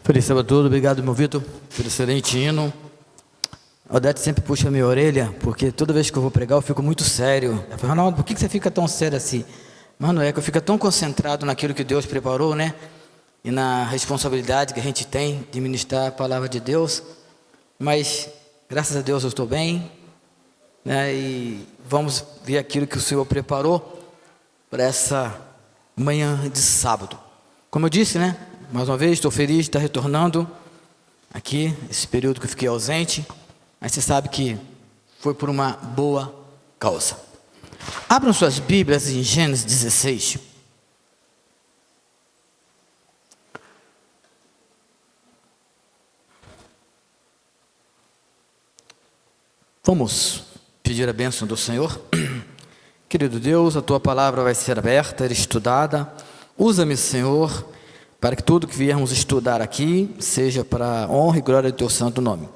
Feliz sábado todo, obrigado, meu Vitor, pelo excelente hino. A Odete sempre puxa a minha orelha, porque toda vez que eu vou pregar eu fico muito sério. Ela fala: Ronaldo, por que você fica tão sério assim? Mano, é que eu fico tão concentrado naquilo que Deus preparou, né? E na responsabilidade que a gente tem de ministrar a palavra de Deus. Mas, graças a Deus, eu estou bem, né? E vamos ver aquilo que o Senhor preparou para essa manhã de sábado. Como eu disse, né? Mais uma vez, estou feliz de estar retornando aqui, esse período que eu fiquei ausente, mas você sabe que foi por uma boa causa. Abram suas Bíblias em Gênesis 16. Vamos pedir a bênção do Senhor. Querido Deus, a Tua palavra vai ser aberta, estudada. Usa-me, Senhor, para que tudo que viermos estudar aqui seja para a honra e glória do Teu santo nome.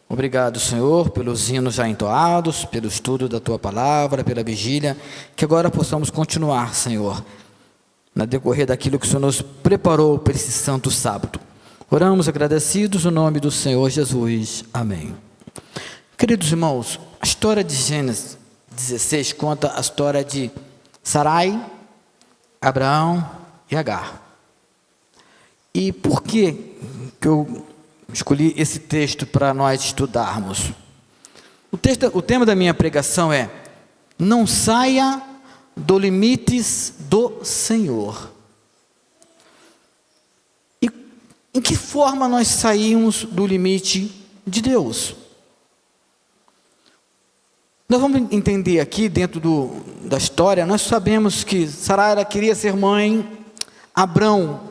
Obrigado, Senhor, pelos hinos já entoados, pelo estudo da Tua palavra, pela vigília, que agora possamos continuar, Senhor, na decorrer daquilo que o Senhor nos preparou para esse santo sábado. Oramos agradecidos no nome do Senhor Jesus. Amém. Queridos irmãos, a história de Gênesis 16 conta a história de Sarai, Abraão e Agar. E por que eu escolhi esse texto para nós estudarmos? O tema da minha pregação é: não saia dos limites do Senhor. E em que forma nós saímos do limite de Deus? Nós vamos entender aqui dentro da história. Nós sabemos que Sarai queria ser mãe, Abrão,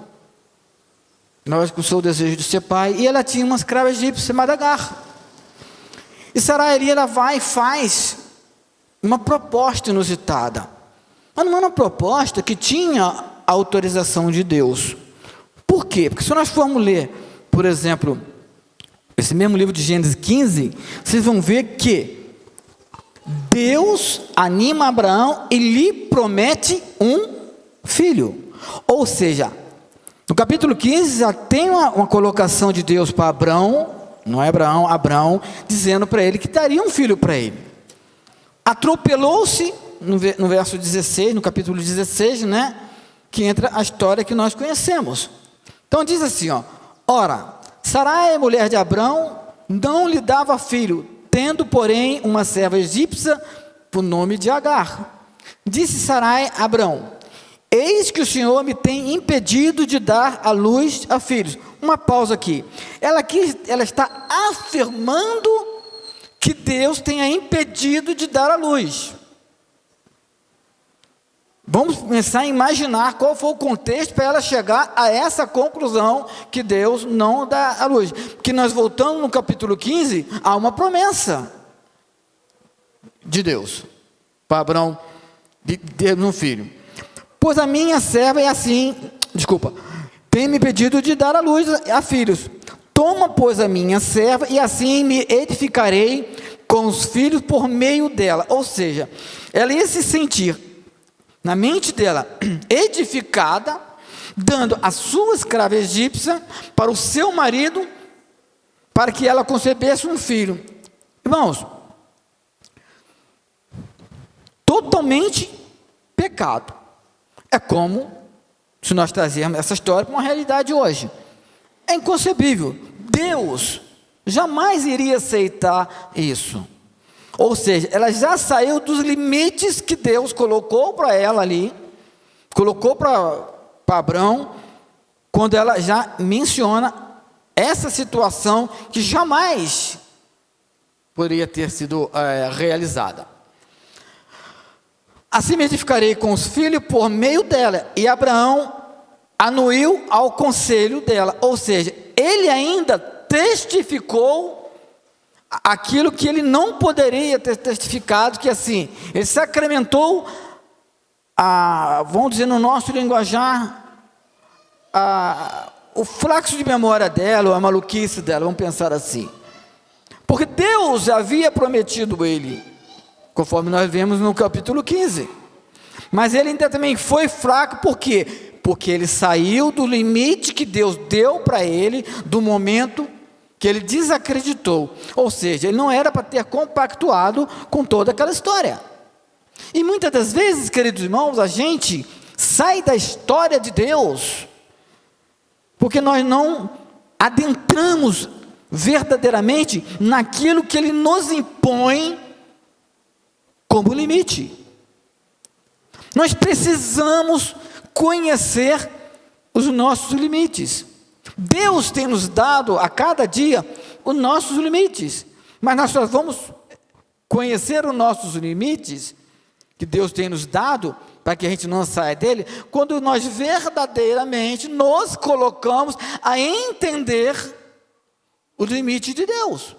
nós com o seu desejo de ser pai, e ela tinha uma escrava egípcia chamada Agar. E Sarai, ela vai e faz uma proposta inusitada, mas não era uma proposta que tinha a autorização de Deus. Por quê? Porque se nós formos ler, por exemplo, esse mesmo livro de Gênesis 15, vocês vão ver que Deus anima Abraão e lhe promete um filho. Ou seja, no capítulo 15 já tem uma colocação de Deus para Abraão, não é Abraão, dizendo para ele que daria um filho para ele. Atropelou-se no verso 16, no capítulo 16, né? Que entra a história que nós conhecemos. Então diz assim, ó: ora, Sarai, mulher de Abrão, não lhe dava filho, tendo, porém, uma serva egípcia por nome de Agar. Disse Sarai a Abrão: eis que o Senhor me tem impedido de dar à luz a filhos. Uma pausa aqui. Ela está afirmando que Deus tenha impedido de dar à luz. Vamos começar a imaginar qual foi o contexto para ela chegar a essa conclusão que Deus não dá à luz. Porque nós voltamos no capítulo 15, há uma promessa de Deus para Abraão de ter um filho. Pois a minha serva é assim, tem me pedido de dar à luz a filhos. Toma, pois, a minha serva, e assim me edificarei com os filhos por meio dela. Ou seja, ela ia se sentir, na mente dela, edificada, dando a sua escrava egípcia para o seu marido, para que ela concebesse um filho. Irmãos, totalmente pecado. É como se nós trazermos essa história para uma realidade hoje. É inconcebível. Deus jamais iria aceitar isso. Ou seja, ela já saiu dos limites que Deus colocou para ela ali, colocou para Abraão, quando ela já menciona essa situação que jamais poderia ter sido realizada. Assim me edificarei com os filhos por meio dela. E Abraão anuiu ao conselho dela. Ou seja, ele ainda testificou aquilo que ele não poderia ter testificado, que assim, ele sacramentou, vamos dizer no nosso linguajar, o flaxo de memória dela, ou a maluquice dela, vamos pensar assim. Porque Deus havia prometido ele, conforme nós vemos no capítulo 15. Mas ele ainda também foi fraco, por quê? Porque ele saiu do limite que Deus deu para ele, do momento que ele desacreditou. Ou seja, ele não era para ter compactuado com toda aquela história. E muitas das vezes, queridos irmãos, a gente sai da história de Deus, porque nós não adentramos verdadeiramente naquilo que Ele nos impõe como limite. Nós precisamos conhecer os nossos limites. Deus tem nos dado a cada dia os nossos limites, mas nós só vamos conhecer os nossos limites que Deus tem nos dado, para que a gente não saia dele, quando nós verdadeiramente nos colocamos a entender o limite de Deus.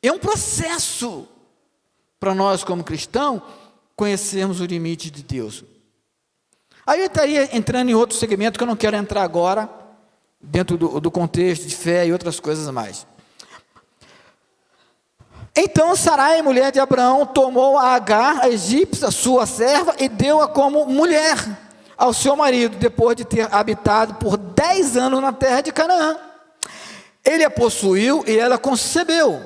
É um processo para nós como cristãos conhecermos o limite de Deus. Aí eu estaria entrando em outro segmento que eu não quero entrar agora, dentro do contexto de fé e outras coisas mais. Então Sarai, mulher de Abraão, tomou a Agar, a egípcia, sua serva, e deu-a como mulher ao seu marido, depois de ter habitado por 10 anos na terra de Canaã. Ele a possuiu e ela concebeu.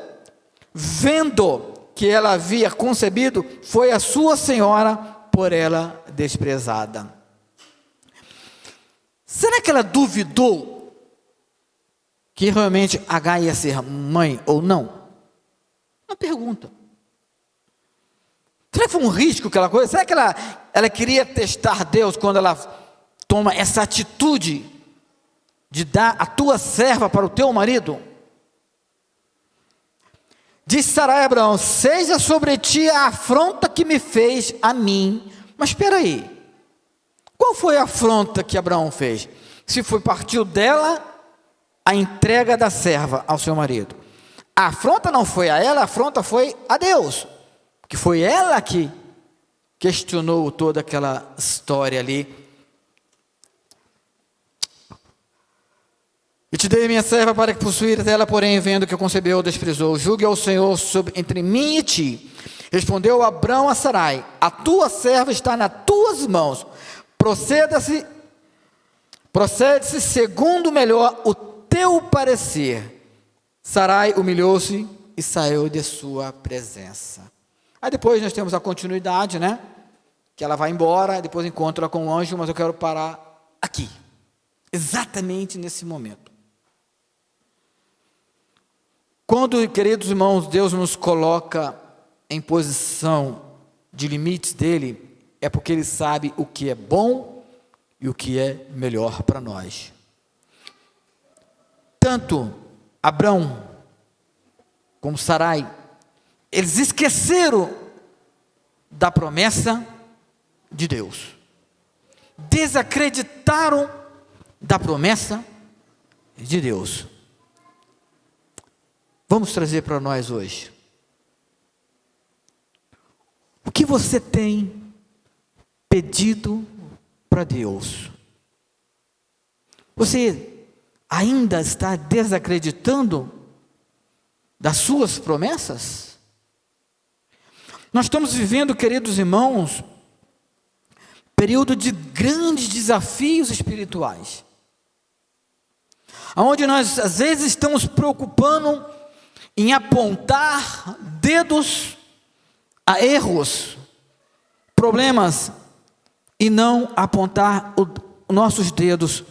Vendo que ela havia concebido, foi a sua senhora por ela desprezada. Será que ela duvidou que realmente Agar ia ser mãe ou não? Uma pergunta. Será que foi um risco aquela coisa? Será que ela queria testar Deus quando ela toma essa atitude de dar a tua serva para o teu marido? Disse Sarai a Abraão: seja sobre ti a afronta que me fez a mim. Mas espera aí, qual foi a afronta que Abraão fez? Se foi partiu dela a entrega da serva ao seu marido. A afronta não foi a ela, a afronta foi a Deus, que foi ela que questionou toda aquela história ali. E te dei minha serva para que possuíres ela, porém, vendo que eu concebeu, desprezou. Julgue ao Senhor entre mim e ti. Respondeu Abrão a Sarai: a tua serva está nas tuas mãos. Procede-se segundo melhor o teu parecer. Sarai humilhou-se e saiu de sua presença. Aí depois nós temos a continuidade, né? Que ela vai embora, depois encontra com o anjo, mas eu quero parar aqui, exatamente nesse momento. Quando, queridos irmãos, Deus nos coloca em posição de limites dele, é porque Ele sabe o que é bom e o que é melhor para nós. Tanto Abrão como Sarai, eles esqueceram da promessa de Deus, desacreditaram da promessa de Deus. Vamos trazer para nós hoje: o que você tem pedido para Deus? Você ainda está desacreditando das suas promessas? Nós estamos vivendo, queridos irmãos, período de grandes desafios espirituais, onde nós às vezes estamos preocupando em apontar dedos a erros, problemas, e não apontar os nossos dedos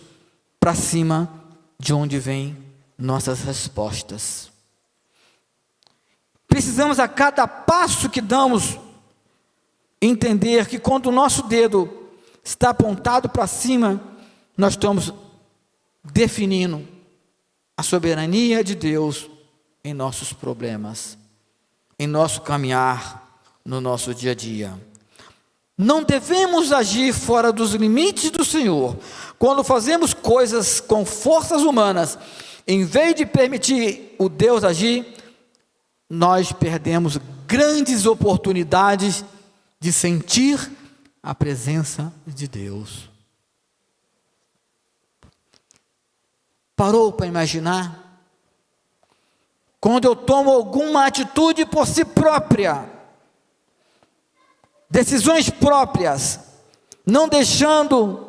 para cima de onde vêm nossas respostas. Precisamos a cada passo que damos entender que quando o nosso dedo está apontado para cima, nós estamos definindo a soberania de Deus em nossos problemas, em nosso caminhar, no nosso dia a dia. Não devemos agir fora dos limites do Senhor. Quando fazemos coisas com forças humanas, em vez de permitir o Deus agir, nós perdemos grandes oportunidades de sentir a presença de Deus. Parou para imaginar? Quando eu tomo alguma atitude por si própria, decisões próprias, não deixando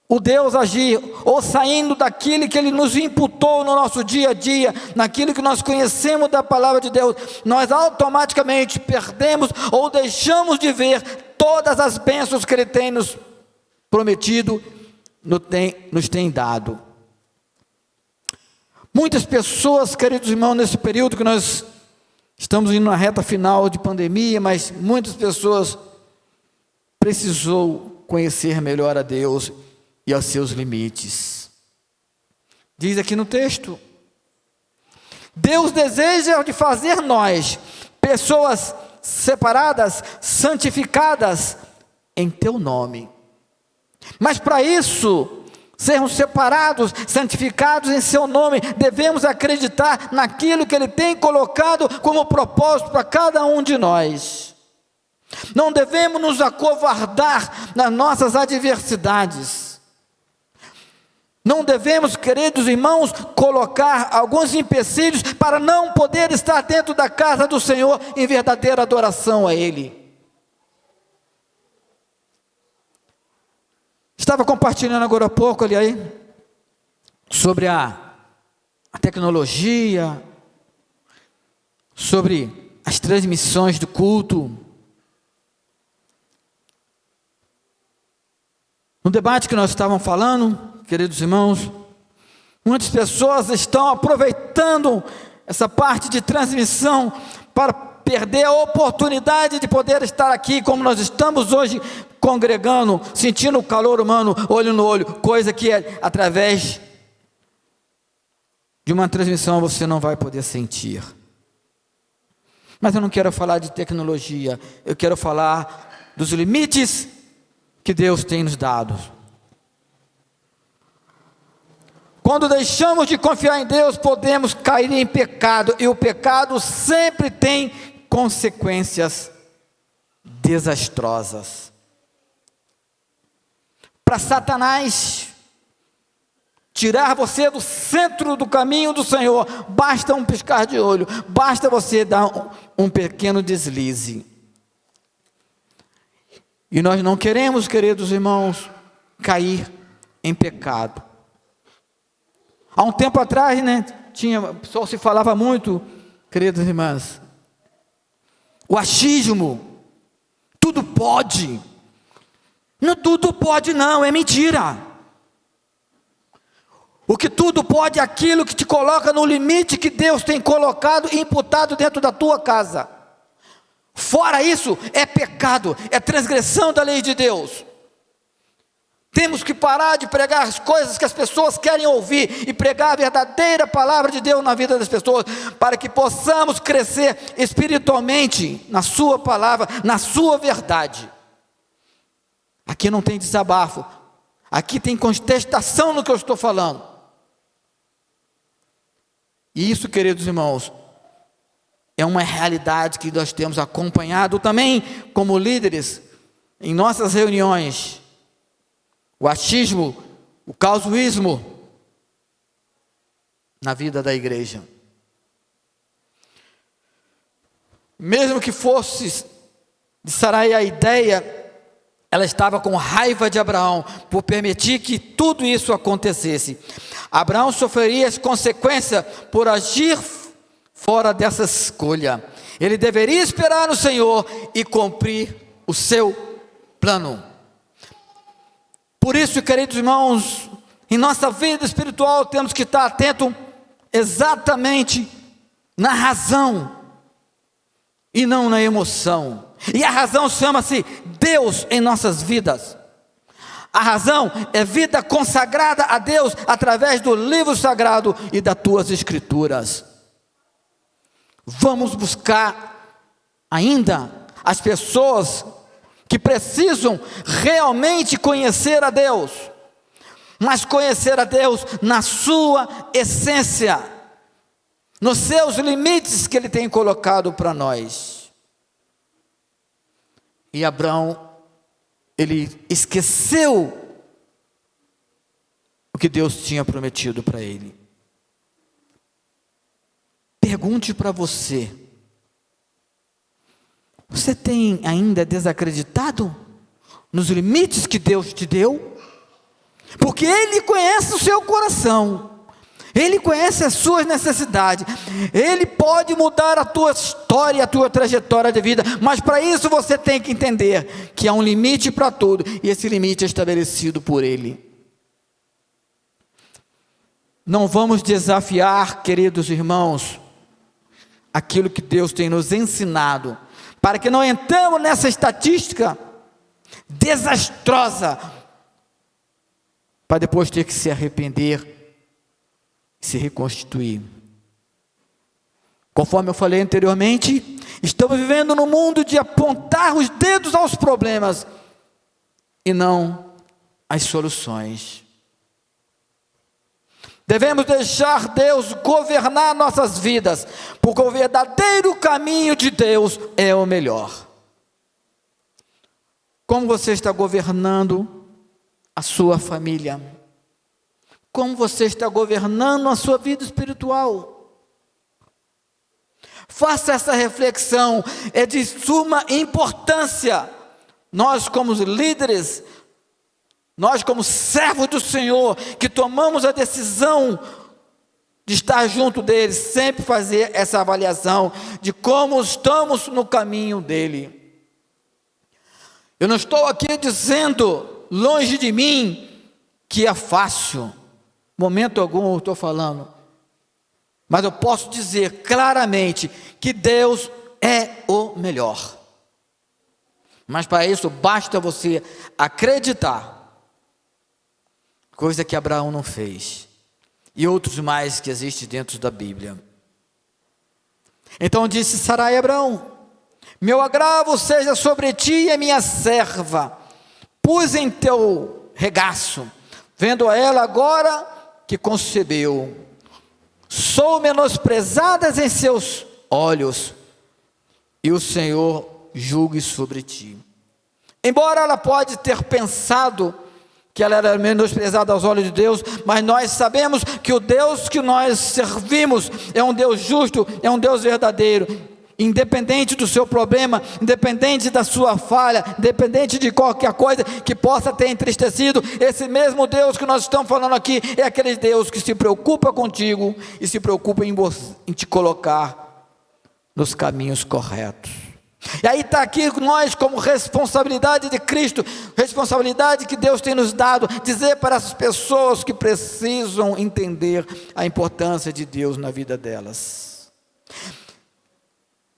o Deus agir, ou saindo daquilo que Ele nos imputou no nosso dia a dia, naquilo que nós conhecemos da palavra de Deus, nós automaticamente perdemos ou deixamos de ver todas as bênçãos que Ele tem nos prometido, nos tem dado. Muitas pessoas, queridos irmãos, nesse período que nós estamos indo na reta final de pandemia, mas muitas pessoas precisou conhecer melhor a Deus e aos seus limites. Diz aqui no texto: Deus deseja de fazer nós pessoas separadas, santificadas em teu nome. Mas para isso, sermos separados, santificados em seu nome, devemos acreditar naquilo que Ele tem colocado como propósito para cada um de nós. Não devemos nos acovardar nas nossas adversidades. Não devemos, queridos irmãos, colocar alguns empecilhos para não poder estar dentro da casa do Senhor em verdadeira adoração a Ele. Estava compartilhando agora há pouco ali aí, sobre a tecnologia, sobre as transmissões do culto. No debate que nós estávamos falando, queridos irmãos, muitas pessoas estão aproveitando essa parte de transmissão para perder a oportunidade de poder estar aqui, como nós estamos hoje congregando, sentindo o calor humano, olho no olho, coisa que através de uma transmissão você não vai poder sentir. Mas eu não quero falar de tecnologia, eu quero falar dos limites que Deus tem nos dado. Quando deixamos de confiar em Deus, podemos cair em pecado, e o pecado sempre tem consequências desastrosas. Para Satanás tirar você do centro do caminho do Senhor, basta um piscar de olho, basta você dar um pequeno deslize. E nós não queremos, queridos irmãos, cair em pecado. Há um tempo atrás, o pessoal se falava muito, queridas irmãs, o achismo, tudo pode. Não tudo pode não, é mentira. O que tudo pode é aquilo que te coloca no limite que Deus tem colocado e imputado dentro da tua casa. Fora isso, é pecado, é transgressão da lei de Deus. Temos que parar de pregar as coisas que as pessoas querem ouvir e pregar a verdadeira palavra de Deus na vida das pessoas, para que possamos crescer espiritualmente na sua palavra, na sua verdade. Aqui não tem desabafo, aqui tem contestação no que eu estou falando. E isso, queridos irmãos, é uma realidade que nós temos acompanhado também como líderes em nossas reuniões. O achismo, o casuísmo na vida da igreja. Mesmo que fosse de Sarai a ideia, ela estava com raiva de Abraão por permitir que tudo isso acontecesse. Abraão sofreria as consequências por agir fora dessa escolha. Ele deveria esperar no Senhor e cumprir o seu plano. Por isso, queridos irmãos, em nossa vida espiritual temos que estar atentos exatamente na razão e não na emoção. E a razão chama-se Deus em nossas vidas. A razão é vida consagrada a Deus através do livro sagrado e das tuas escrituras. Vamos buscar ainda as pessoas que precisam realmente conhecer a Deus, mas conhecer a Deus na sua essência, nos seus limites que Ele tem colocado para nós. E Abraão, ele esqueceu o que Deus tinha prometido para ele. Pergunte para você: você tem ainda desacreditado nos limites que Deus te deu, porque Ele conhece o seu coração, Ele conhece as suas necessidades, Ele pode mudar a tua história, a tua trajetória de vida, mas para isso você tem que entender que há um limite para tudo, e esse limite é estabelecido por Ele. Não vamos desafiar, queridos irmãos, aquilo que Deus tem nos ensinado, para que não entremos nessa estatística desastrosa, para depois ter que se arrepender, se reconstituir. Conforme eu falei anteriormente, estamos vivendo num mundo de apontar os dedos aos problemas e não às soluções. Devemos deixar Deus governar nossas vidas, porque o verdadeiro caminho de Deus é o melhor. Como você está governando a sua família? Como você está governando a sua vida espiritual? Faça essa reflexão, é de suma importância. Nós como líderes, nós como servos do Senhor, que tomamos a decisão de estar junto dele, sempre fazer essa avaliação de como estamos no caminho dele. Eu não estou aqui dizendo, longe de mim, que é fácil, momento algum eu estou falando, mas eu posso dizer claramente que Deus é o melhor. Mas para isso basta você acreditar, coisa que Abraão não fez, e outros mais que existem dentro da Bíblia. Então disse Sarai a Abraão: meu agravo seja sobre ti e a minha serva, pus em teu regaço, vendo a ela agora que concebeu, sou menosprezada em seus olhos, e o Senhor julgue sobre ti. Embora ela pode ter pensado que ela era menosprezada aos olhos de Deus, mas nós sabemos que o Deus que nós servimos é um Deus justo, é um Deus verdadeiro. Independente do seu problema, independente da sua falha, independente de qualquer coisa que possa ter entristecido, esse mesmo Deus que nós estamos falando aqui é aquele Deus que se preocupa contigo e se preocupa em te colocar nos caminhos corretos. E aí está aqui nós, como responsabilidade de Cristo, responsabilidade que Deus tem nos dado, dizer para as pessoas que precisam entender a importância de Deus na vida delas.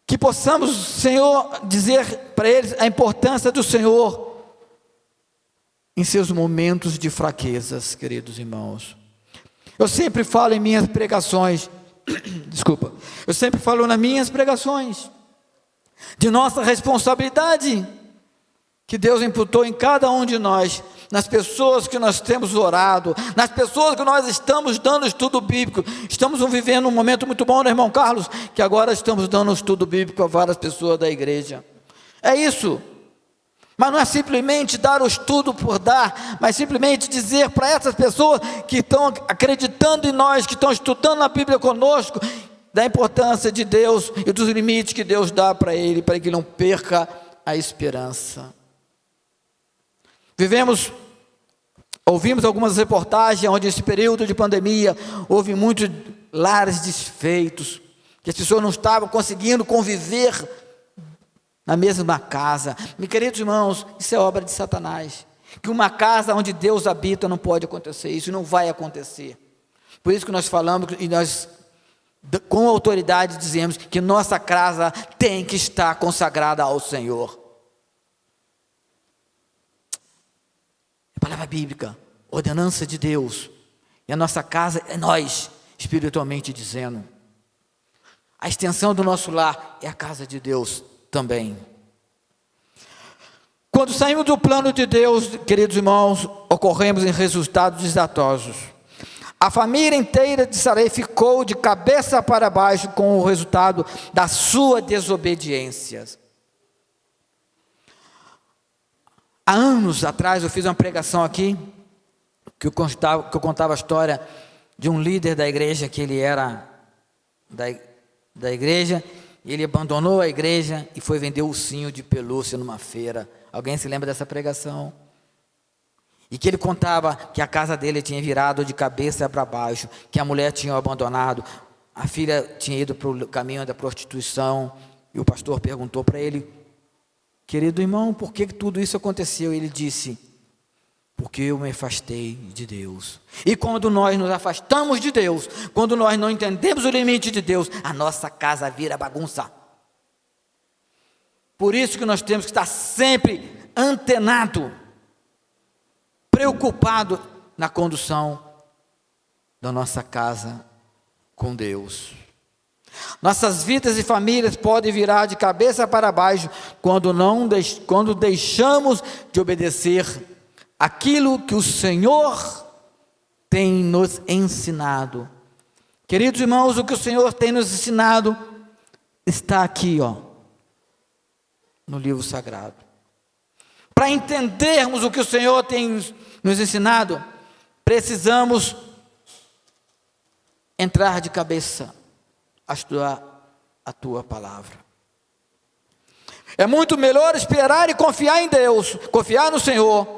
Que possamos, Senhor, dizer para eles a importância do Senhor em seus momentos de fraquezas, queridos irmãos. Eu sempre falo em minhas pregações, eu sempre falo nas minhas pregações, de nossa responsabilidade, que Deus imputou em cada um de nós, nas pessoas que nós temos orado, nas pessoas que nós estamos dando estudo bíblico. Estamos vivendo um momento muito bom, né, irmão Carlos? Que agora estamos dando estudo bíblico a várias pessoas da igreja. É isso. Mas não é simplesmente dar o estudo por dar, mas simplesmente dizer para essas pessoas que estão acreditando em nós, que estão estudando a Bíblia conosco, da importância de Deus e dos limites que Deus dá para ele, para que ele não perca a esperança. Ouvimos algumas reportagens onde nesse período de pandemia houve muitos lares desfeitos, que as pessoas não estavam conseguindo conviver na mesma casa. Meus queridos irmãos, isso é obra de Satanás. Que uma casa onde Deus habita não pode acontecer, isso não vai acontecer. Por isso que nós falamos e nós com autoridade dizemos que nossa casa tem que estar consagrada ao Senhor. É palavra bíblica, ordenança de Deus. E a nossa casa é nós, espiritualmente dizendo. A extensão do nosso lar é a casa de Deus também. Quando saímos do plano de Deus, queridos irmãos, ocorremos em resultados desastrosos. A família inteira de Sarai ficou de cabeça para baixo com o resultado da sua desobediência. Há anos atrás eu fiz uma pregação aqui, que eu contava a história de um líder da igreja, que ele era da igreja, Ele abandonou a igreja e foi vender ursinho de pelúcia numa feira. Alguém se lembra dessa pregação? E que ele contava que a casa dele tinha virado de cabeça para baixo, que a mulher tinha o abandonado, a filha tinha ido para o caminho da prostituição, e o pastor perguntou para ele: querido irmão, por que tudo isso aconteceu? E ele disse: porque eu me afastei de Deus. E quando nós nos afastamos de Deus, quando nós não entendemos o limite de Deus, a nossa casa vira bagunça. Por isso que nós temos que estar sempre antenado, preocupado na condução da nossa casa com Deus. Nossas vidas e famílias podem virar de cabeça para baixo quando deixamos de obedecer aquilo que o Senhor tem nos ensinado. Queridos irmãos, o que o Senhor tem nos ensinado está aqui, no livro sagrado. Para entendermos o que o Senhor tem nos ensinado, precisamos entrar de cabeça a estudar a tua palavra. É muito melhor esperar e confiar em Deus, confiar no Senhor,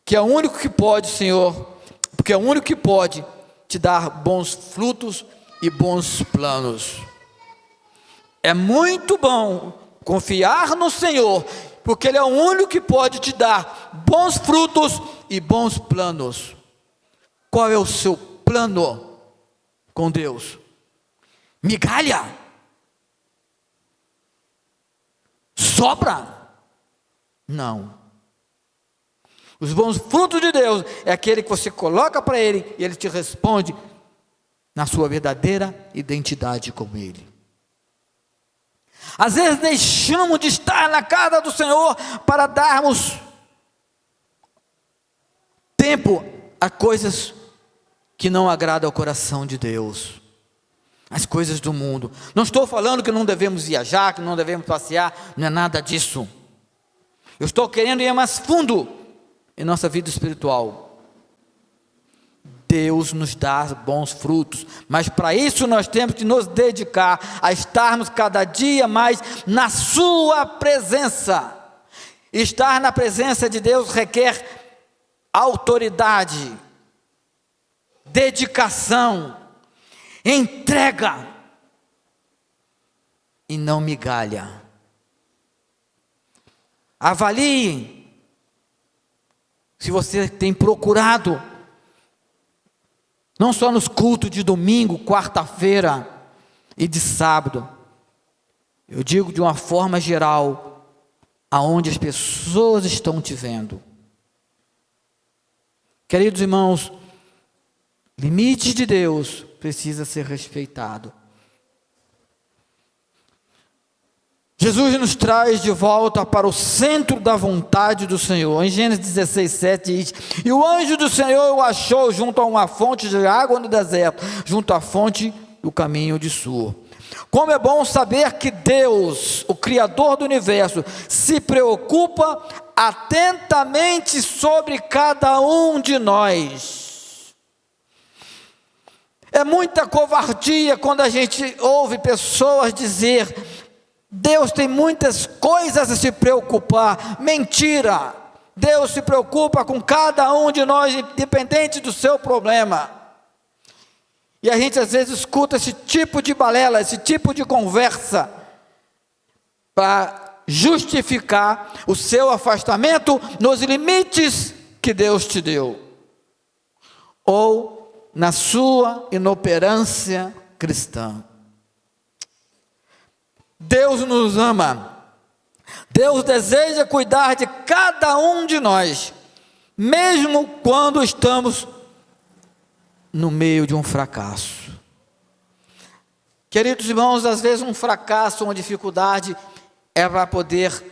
que é o único que pode, Senhor, porque é o único que pode te dar bons frutos e bons planos. É muito bom confiar no Senhor, porque Ele é o único que pode te dar bons frutos e bons planos. Qual é o seu plano com Deus? Migalha? Sobra? Não. Os bons frutos de Deus é aquele que você coloca para Ele e Ele te responde na sua verdadeira identidade com Ele. Às vezes deixamos de estar na casa do Senhor para darmos tempo a coisas que não agradam ao coração de Deus, as coisas do mundo. Não estou falando que não devemos viajar, que não devemos passear, não é nada disso. Eu estou querendo ir mais fundo em nossa vida espiritual. Deus nos dá bons frutos, mas para isso nós temos que nos dedicar a estarmos cada dia mais na sua presença. Estar na presença de Deus requer autoridade, dedicação, entrega e não migalha. Avalie se você tem procurado, não só nos cultos de domingo, quarta-feira e de sábado, eu digo de uma forma geral, aonde as pessoas estão te vendo. Queridos irmãos, limites de Deus precisa ser respeitado. Jesus nos traz de volta para o centro da vontade do Senhor. Em Gênesis 16, 7 diz: e o anjo do Senhor o achou junto a uma fonte de água no deserto, junto à fonte do caminho de Sur. Como é bom saber que Deus, o Criador do universo, se preocupa atentamente sobre cada um de nós. É muita covardia quando a gente ouve pessoas dizer: Deus tem muitas coisas a se preocupar. Mentira! Deus se preocupa com cada um de nós, independente do seu problema. E a gente às vezes escuta esse tipo de balela, esse tipo de conversa, para justificar o seu afastamento nos limites que Deus te deu, ou na sua inoperância cristã. Deus nos ama, Deus deseja cuidar de cada um de nós, mesmo quando estamos no meio de um fracasso. Queridos irmãos, às vezes um fracasso, uma dificuldade é para poder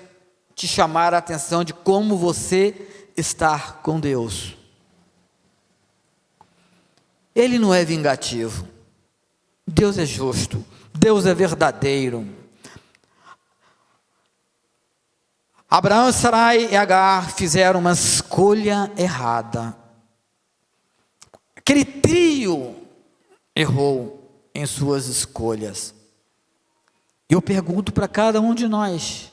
te chamar a atenção de como você está com Deus. Ele não é vingativo, Deus é justo, Deus é verdadeiro. Abraão, Sarai e Agar fizeram uma escolha errada. Aquele trio errou em suas escolhas. Eu pergunto para cada um de nós: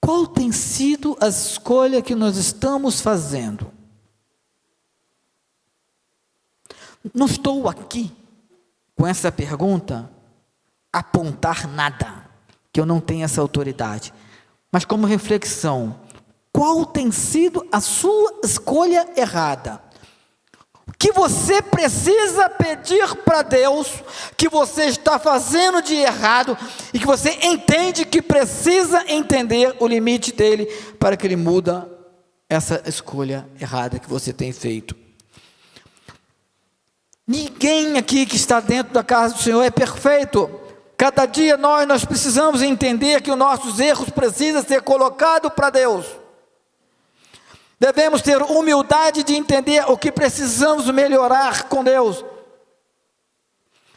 qual tem sido a escolha que nós estamos fazendo? Não estou aqui com essa pergunta apontar nada, que eu não tenho essa autoridade, mas como reflexão: qual tem sido a sua escolha errada? O que você precisa pedir para Deus, que você está fazendo de errado, e que você entende que precisa entender o limite dele, para que ele muda essa escolha errada que você tem feito. Ninguém aqui que está dentro da casa do Senhor é perfeito. Cada dia nós precisamos entender que os nossos erros precisam ser colocados para Deus. Devemos ter humildade de entender o que precisamos melhorar com Deus.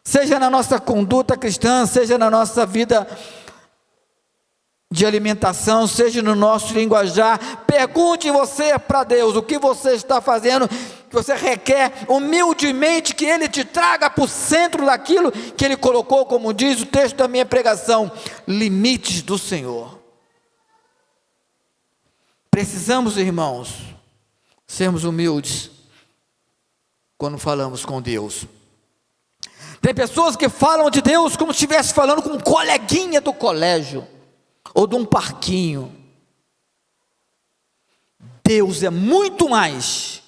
Seja na nossa conduta cristã, seja na nossa vida de alimentação, seja no nosso linguajar. Pergunte você para Deus o que você está fazendo, que você requer humildemente que Ele te traga para o centro daquilo que Ele colocou, como diz o texto da minha pregação, limites do Senhor. Precisamos, irmãos, sermos humildes quando falamos com Deus. Tem pessoas que falam de Deus como se estivesse falando com um coleguinha do colégio ou de um parquinho. Deus é muito mais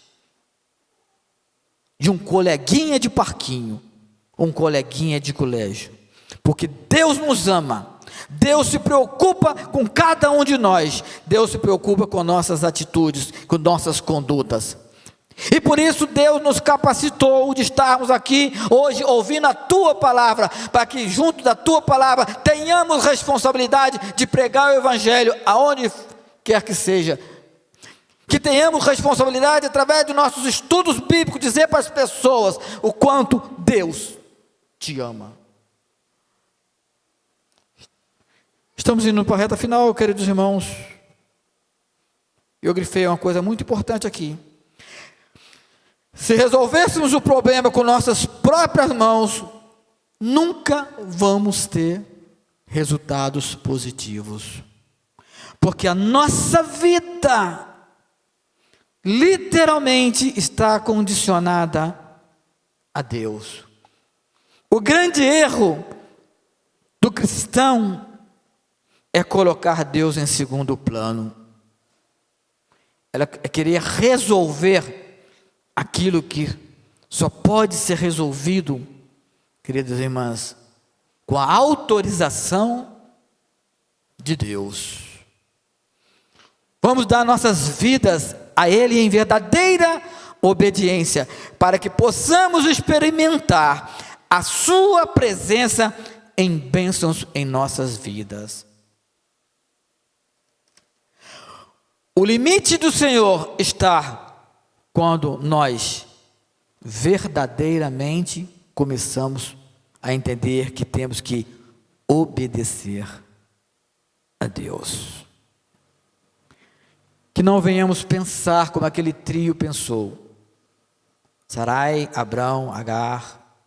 de um coleguinha de parquinho, ou um coleguinha de colégio, porque Deus nos ama. Deus se preocupa com cada um de nós. Deus se preocupa com nossas atitudes, com nossas condutas. E por isso Deus nos capacitou de estarmos aqui hoje ouvindo a Tua palavra, para que junto da Tua palavra tenhamos responsabilidade de pregar o Evangelho aonde quer que seja. Que tenhamos responsabilidade através de nossos estudos bíblicos, dizer para as pessoas o quanto Deus te ama. Estamos indo para a reta final, queridos irmãos. Eu grifei uma coisa muito importante aqui. Se resolvêssemos o problema com nossas próprias mãos, nunca vamos ter resultados positivos. Porque a nossa vida literalmente está condicionada a Deus. O grande erro do cristão é colocar Deus em segundo plano. Ela é querer resolver aquilo que só pode ser resolvido, queridas irmãs, com a autorização de Deus. Vamos dar nossas vidas a Ele em verdadeira obediência, para que possamos experimentar a Sua presença em bênçãos em nossas vidas. O limite do Senhor está quando nós verdadeiramente começamos a entender que temos que obedecer a Deus. Que não venhamos pensar como aquele trio pensou, Sarai, Abrão, Agar,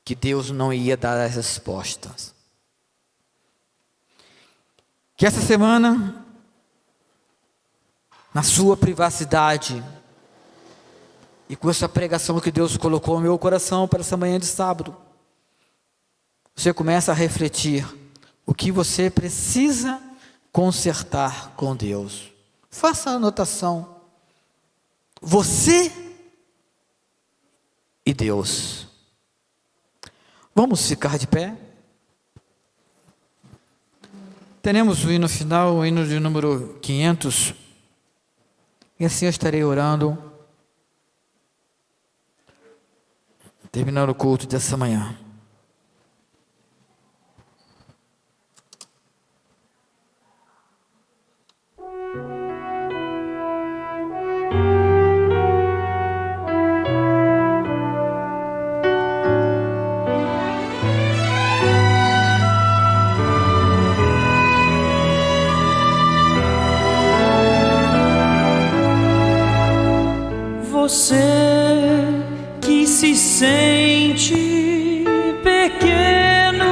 que Deus não ia dar as respostas. Que essa semana, na sua privacidade, e com essa pregação que Deus colocou no meu coração para essa manhã de sábado, você começa a refletir o que você precisa consertar com Deus. Faça a anotação. Você e Deus. Vamos ficar de pé? Teremos o hino final, o hino de número 500. E assim eu estarei orando, terminando o culto dessa manhã. Você que se sente pequeno,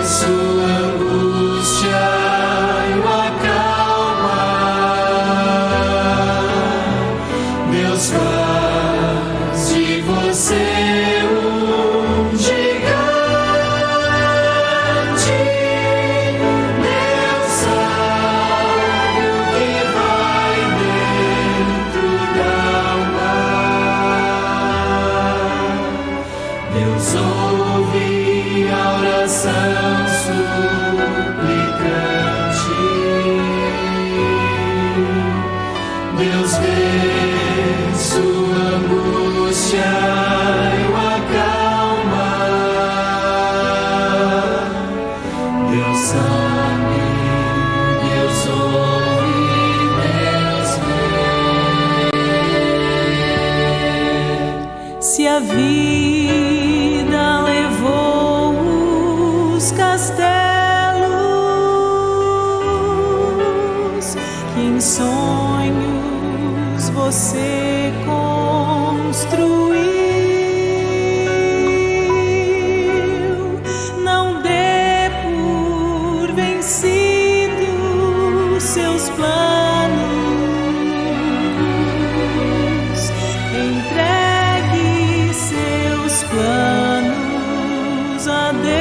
sua angústia e o acalma. Deus faz de você um gigante. Deus sabe o que vai dentro da alma. Deus ouve a oração suplicante. Deus vê sua angústia e o acalma. Deus sabe, Deus ouve, Deus vê. Se a vida levou os castelos que em sonhos você construiu, não dê por vencido seus planos. Entregue seus planos a Deus.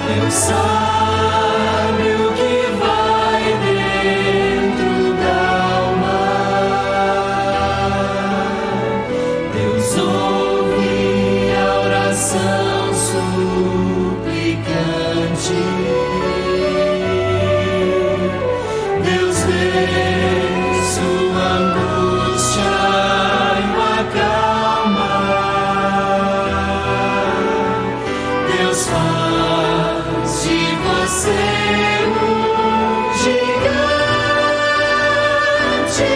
Deus sabe o que vai dentro da alma. Deus ouve a oração suplicante. Deus vê sua angústia e o acalma. Deus faz de você um gigante.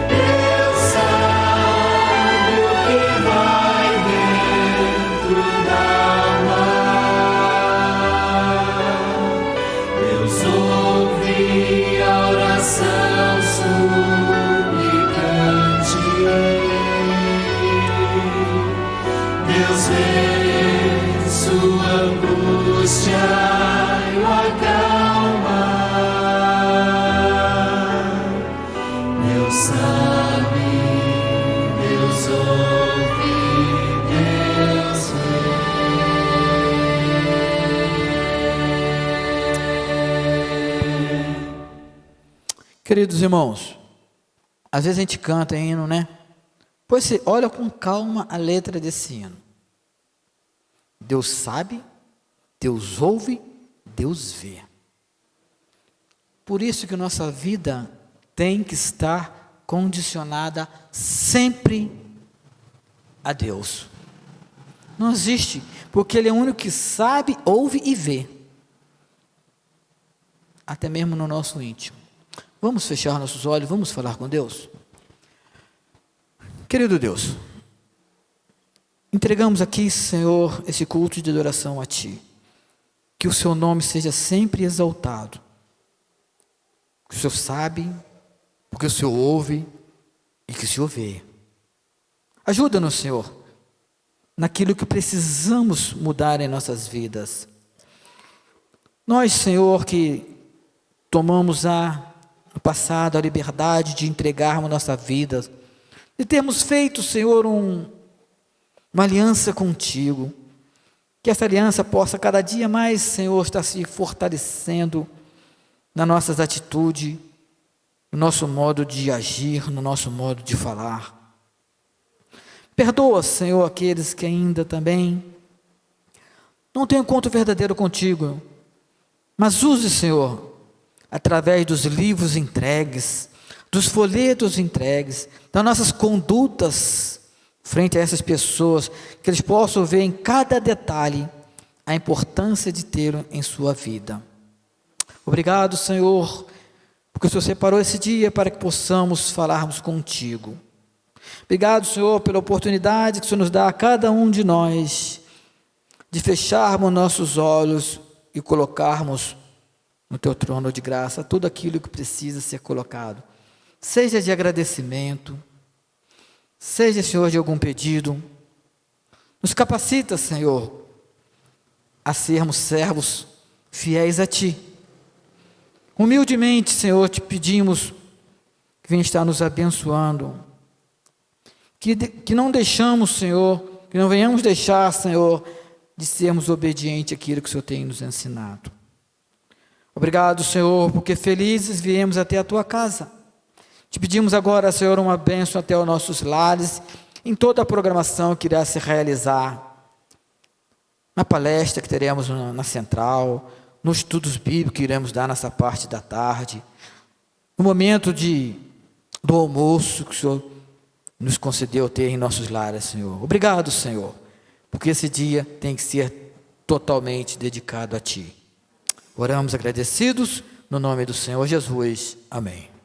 Deus sabe o que vai dentro da alma. Deus ouve a oração suplicante. Deus vê sua angústia e o acalma. Deus sabe, Deus ouve, Deus vê. Queridos irmãos, às vezes a gente canta hino, né? Pois você olha com calma a letra desse hino. Deus sabe, Deus ouve, Deus vê. Por isso que nossa vida tem que estar condicionada sempre a Deus. Não existe, porque Ele é o único que sabe, ouve e vê. Até mesmo no nosso íntimo. Vamos fechar nossos olhos, vamos falar com Deus? Querido Deus, entregamos aqui, Senhor, esse culto de adoração a Ti. Que o Seu nome seja sempre exaltado. Que o Senhor sabe, porque o Senhor ouve e que o Senhor vê. Ajuda-nos, Senhor, naquilo que precisamos mudar em nossas vidas. Nós, Senhor, que tomamos no passado a liberdade de entregarmos nossa vida, de termos feito, Senhor, uma aliança contigo, que essa aliança possa cada dia mais, Senhor, estar se fortalecendo nas nossas atitudes, no nosso modo de agir, no nosso modo de falar. Perdoa, Senhor, aqueles que ainda também não têm encontro verdadeiro contigo, mas use, Senhor, através dos livros entregues, dos folhetos entregues, das nossas condutas frente a essas pessoas, que eles possam ver em cada detalhe a importância de tê-lo em sua vida. Obrigado, Senhor, porque o Senhor separou esse dia para que possamos falarmos contigo. Obrigado, Senhor, pela oportunidade que o Senhor nos dá a cada um de nós, de fecharmos nossos olhos e colocarmos no Teu trono de graça tudo aquilo que precisa ser colocado. Seja de agradecimento, seja, Senhor, de algum pedido, Nos capacita, Senhor, a sermos servos fiéis a Ti. Humildemente, Senhor, te pedimos que venha estar nos abençoando, que não deixamos, Senhor, que não venhamos deixar, Senhor, de sermos obedientes àquilo que o Senhor tem nos ensinado. Obrigado, Senhor, porque felizes viemos até a Tua casa. Te pedimos agora, Senhor, uma bênção até os nossos lares, em toda a programação que irá se realizar, na palestra que teremos na central, nos estudos bíblicos que iremos dar nessa parte da tarde, no momento do almoço que o Senhor nos concedeu ter em nossos lares, Senhor. Obrigado, Senhor, porque esse dia tem que ser totalmente dedicado a Ti. Oramos agradecidos, no nome do Senhor Jesus. Amém.